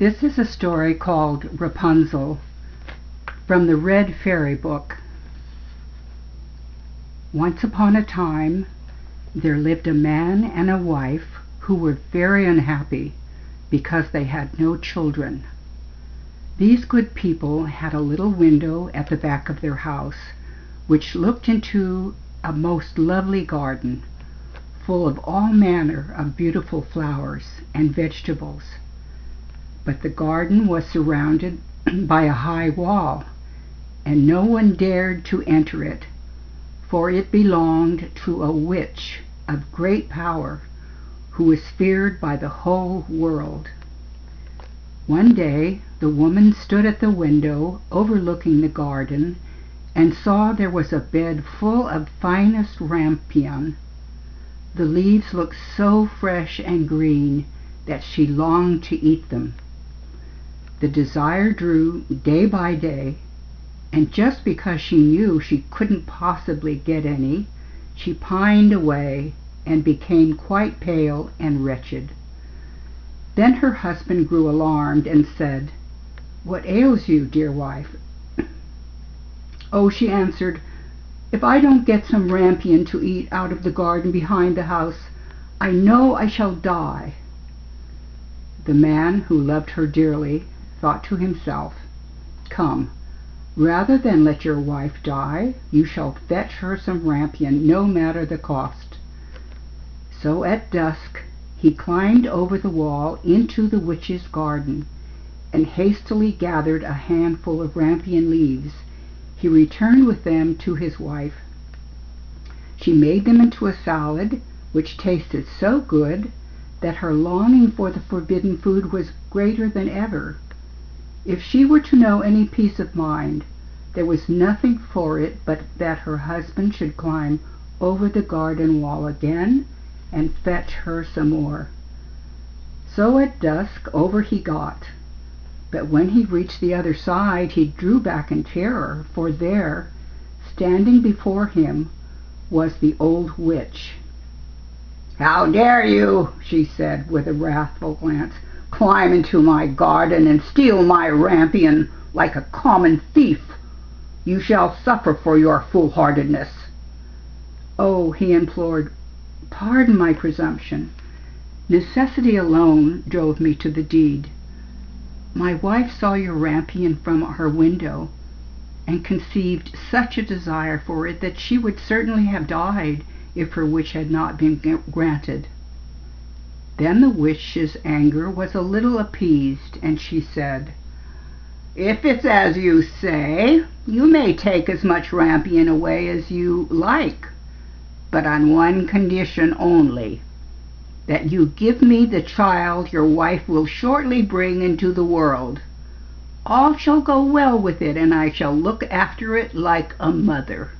This is a story called Rapunzel from the Red Fairy Book. Once upon a time, there lived a man and a wife who were very unhappy because they had no children. These good people had a little window at the back of their house, which looked into a most lovely garden, full of all manner of beautiful flowers and vegetables. But the garden was surrounded by a high wall, and no one dared to enter it, for it belonged to a witch of great power, who was feared by the whole world. One day the woman stood at the window overlooking the garden, and saw there was a bed full of finest rampion. The leaves looked so fresh and green that she longed to eat them. The desire grew day by day, and just because she knew she couldn't possibly get any, she pined away and became quite pale and wretched. Then her husband grew alarmed and said, "What ails you, dear wife?" "Oh," she answered, "if I don't get some rampion to eat out of the garden behind the house, I know I shall die." The man, who loved her dearly, thought to himself, "Come, rather than let your wife die, you shall fetch her some rampion, no matter the cost." So at dusk he climbed over the wall into the witch's garden, and hastily gathered a handful of rampion leaves. He returned with them to his wife. She made them into a salad, which tasted so good that her longing for the forbidden food was greater than ever. If she were to know any peace of mind, there was nothing for it but that her husband should climb over the garden wall again and fetch her some more. So at dusk over he got, but when he reached the other side he drew back in terror, for there, standing before him, was the old witch. "How dare you," she said with a wrathful glance, "climb into my garden and steal my rampion like a common thief? You shall suffer for your foolhardiness." "Oh," he implored, "pardon my presumption. Necessity alone drove me to the deed. My wife saw your rampion from her window, and conceived such a desire for it that she would certainly have died if her wish had not been granted." Then the witch's anger was a little appeased, and she said, "If it's as you say, you may take as much rampion away as you like, but on one condition only, that you give me the child your wife will shortly bring into the world. All shall go well with it, and I shall look after it like a mother."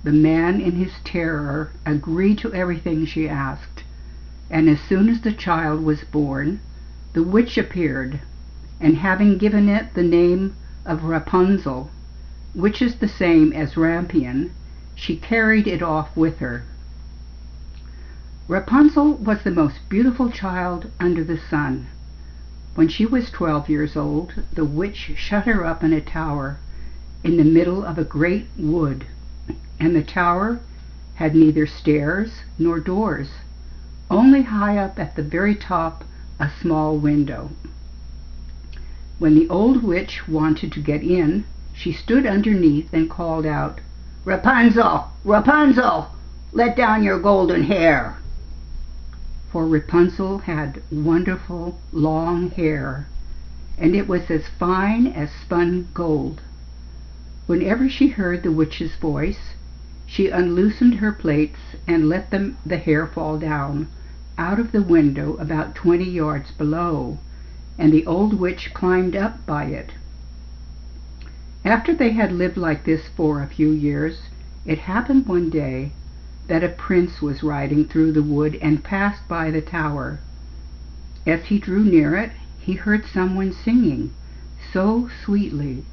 The man, in his terror, agreed to everything she asked, and as soon as the child was born, the witch appeared, and having given it the name of Rapunzel, which is the same as rampion, she carried it off with her. Rapunzel was the most beautiful child under the sun. When she was 12 years old, the witch shut her up in a tower in the middle of a great wood, and the tower had neither stairs nor doors, only high up at the very top a small window. When the old witch wanted to get in, she stood underneath and called out, "Rapunzel, Rapunzel, let down your golden hair." For Rapunzel had wonderful long hair, and it was as fine as spun gold. Whenever she heard the witch's voice, she unloosened her plaits and let the hair fall down out of the window about 20 yards below, and the old witch climbed up by it. After they had lived like this for a few years, it happened one day that a prince was riding through the wood and passed by the tower. As he drew near it, he heard someone singing so sweetly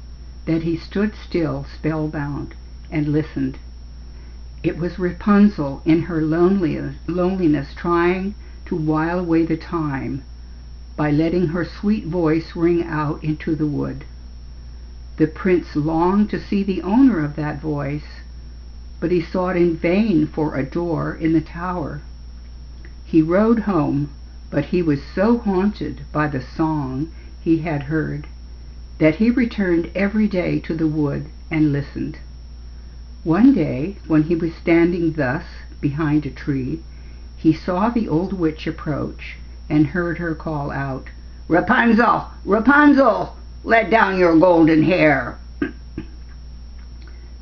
that he stood still, spellbound, and listened. It was Rapunzel in her loneliness trying to while away the time, by letting her sweet voice ring out into the wood. The prince longed to see the owner of that voice, but he sought in vain for a door in the tower. He rode home, but he was so haunted by the song he had heard that he returned every day to the wood and listened. One day, when he was standing thus behind a tree, he saw the old witch approach and heard her call out, "Rapunzel! Rapunzel! Let down your golden hair!"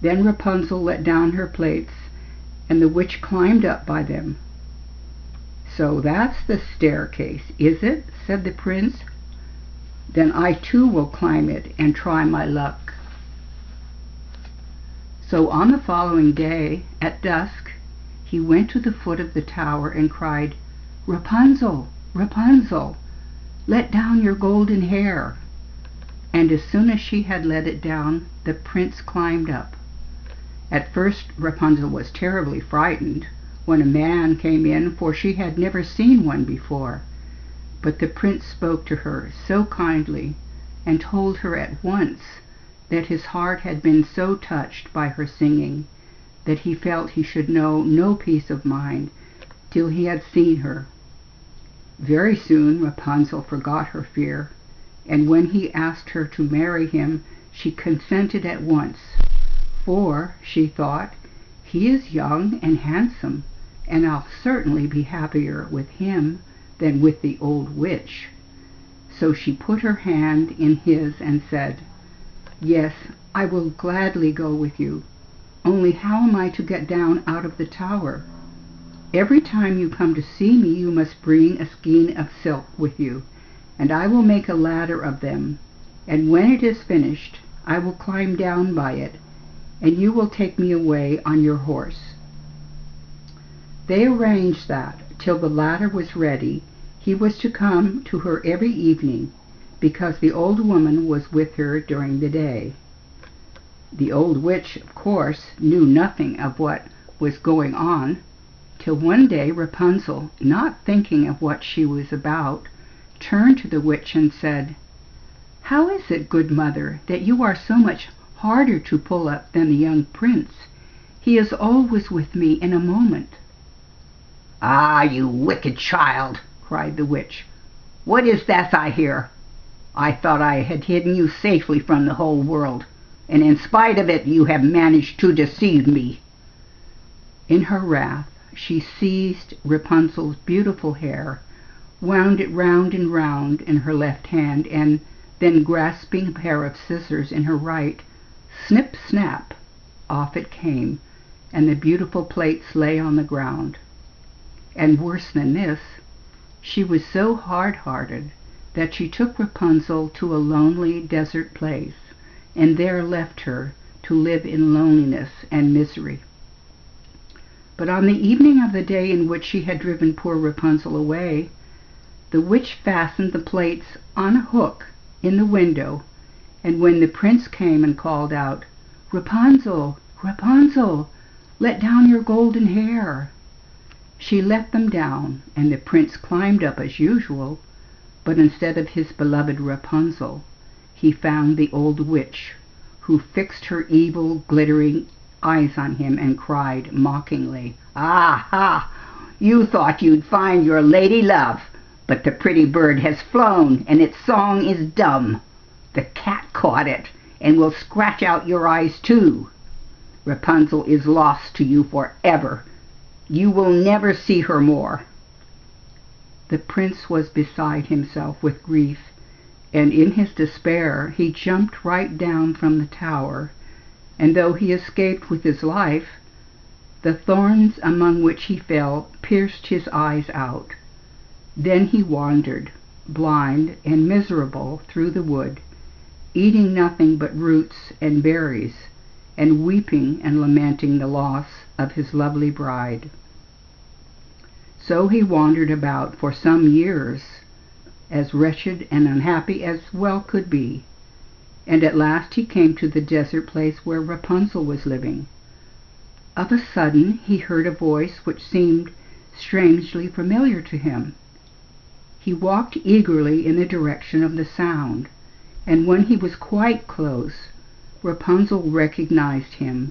Then Rapunzel let down her plaits, and the witch climbed up by them. "So that's the staircase, is it?" said the prince. "Then I too will climb it and try my luck." So on the following day, at dusk, he went to the foot of the tower and cried, "Rapunzel! Rapunzel! Let down your golden hair!" And as soon as she had let it down, the prince climbed up. At first Rapunzel was terribly frightened when a man came in, for she had never seen one before. But the prince spoke to her so kindly and told her at once that his heart had been so touched by her singing that he felt he should know no peace of mind till he had seen her. Very soon Rapunzel forgot her fear, and when he asked her to marry him, she consented at once, for, she thought, he is young and handsome, and I'll certainly be happier with him than with the old witch. So she put her hand in his and said, "Yes, I will gladly go with you. Only how am I to get down out of the tower? Every time you come to see me, you must bring a skein of silk with you, and I will make a ladder of them, and when it is finished, I will climb down by it, and you will take me away on your horse." They arranged that, till the ladder was ready, he was to come to her every evening, because the old woman was with her during the day. The old witch, of course, knew nothing of what was going on, till one day Rapunzel, not thinking of what she was about, turned to the witch and said, "How is it, good mother, that you are so much harder to pull up than the young prince? He is always with me in a moment." "Ah, you wicked child!" cried the witch. "What is that I hear? I thought I had hidden you safely from the whole world, and in spite of it you have managed to deceive me." In her wrath, she seized Rapunzel's beautiful hair, wound it round and round in her left hand, and then grasping a pair of scissors in her right, snip, snap, off it came, and the beautiful plaits lay on the ground. And worse than this, she was so hard-hearted that she took Rapunzel to a lonely desert place, and there left her to live in loneliness and misery. But on the evening of the day in which she had driven poor Rapunzel away, the witch fastened the plaits on a hook in the window, and when the prince came and called out, "Rapunzel, Rapunzel, let down your golden hair," she let them down, and the prince climbed up as usual, but instead of his beloved Rapunzel, he found the old witch, who fixed her evil, glittering eyes on him and cried mockingly, "Ah, ha! You thought you'd find your lady love, but the pretty bird has flown, and its song is dumb. The cat caught it, and will scratch out your eyes too. Rapunzel is lost to you forever. You will never see her more." The prince was beside himself with grief, and in his despair he jumped right down from the tower, and though he escaped with his life, the thorns among which he fell pierced his eyes out. Then he wandered, blind and miserable, through the wood, eating nothing but roots and berries, and weeping and lamenting the loss of his lovely bride. So he wandered about for some years, as wretched and unhappy as well could be, and at last he came to the desert place where Rapunzel was living. Of a sudden he heard a voice which seemed strangely familiar to him. He walked eagerly in the direction of the sound, and when he was quite close, Rapunzel recognized him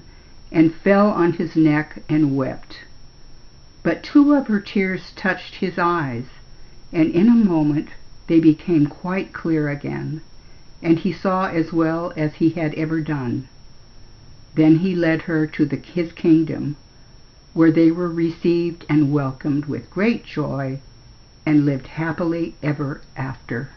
and fell on his neck and wept. But two of her tears touched his eyes, and in a moment they became quite clear again, and he saw as well as he had ever done. Then he led her to his kingdom, where they were received and welcomed with great joy, and lived happily ever after.